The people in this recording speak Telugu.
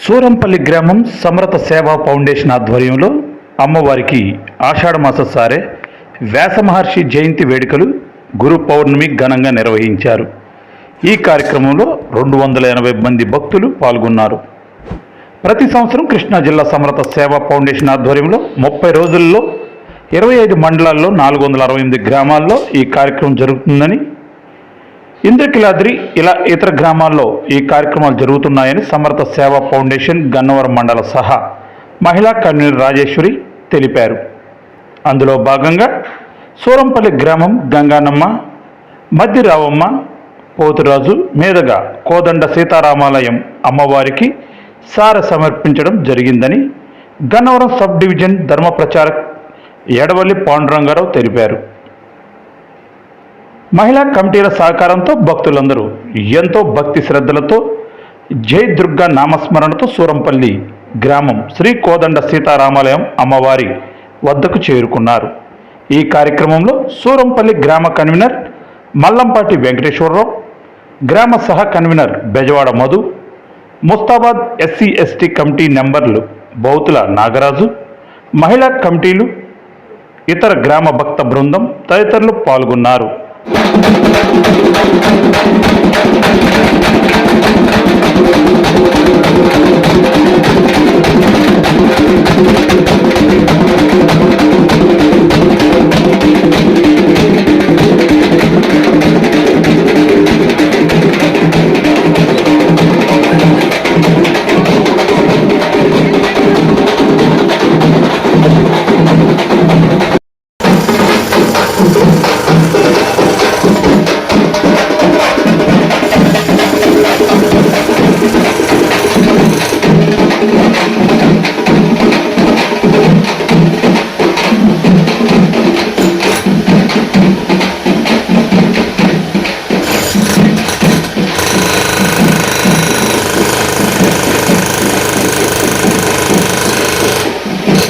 సూరంపల్లి గ్రామం సమరత సేవా ఫౌండేషన్ ఆధ్వర్యంలో అమ్మవారికి ఆషాఢమాస సారే వ్యాస మహర్షి జయంతి వేడుకలు గురు పౌర్ణమి ఘనంగా నిర్వహించారు. ఈ కార్యక్రమంలో 280 మంది భక్తులు పాల్గొన్నారు. ప్రతి సంవత్సరం కృష్ణా జిల్లా సమరత సేవా ఫౌండేషన్ ఆధ్వర్యంలో 30 రోజుల్లో 25 మండలాల్లో 468 గ్రామాల్లో ఈ కార్యక్రమం జరుగుతుందని, ఇంద్రకీలాద్రి ఇలా ఇతర గ్రామాల్లో ఈ కార్యక్రమాలు జరుగుతున్నాయని సమరత సేవా ఫౌండేషన్ గన్నవరం మండల సహా మహిళా కన్వీనర్ రాజేశ్వరి తెలిపారు. అందులో భాగంగా సూరంపల్లి గ్రామం గంగానమ్మ, మద్దిరావమ్మ, పోతురాజు మీదుగా కోదండ సీతారామాలయం అమ్మవారికి సార సమర్పించడం జరిగిందని గన్నవరం సబ్ డివిజన్ ధర్మ ప్రచారక్ ఎడవల్లి పాండురంగారావు తెలిపారు. మహిళా కమిటీల సహకారంతో భక్తులందరూ ఎంతో భక్తి శ్రద్ధలతో జై దుర్గా నామస్మరణతో సూరంపల్లి గ్రామం శ్రీ కోదండ సీతారామాలయం అమ్మవారి వద్దకు చేరుకున్నారు. ఈ కార్యక్రమంలో సూరంపల్లి గ్రామ కన్వీనర్ మల్లంపాటి వెంకటేశ్వరరావు, గ్రామ సహ convener Bezawada Madhu, Mustabad SC ST committee నెంబర్లు బౌతుల నాగరాజు, మహిళా కమిటీలు, ఇతర గ్రామ భక్త బృందం తదితరులు పాల్గొన్నారు.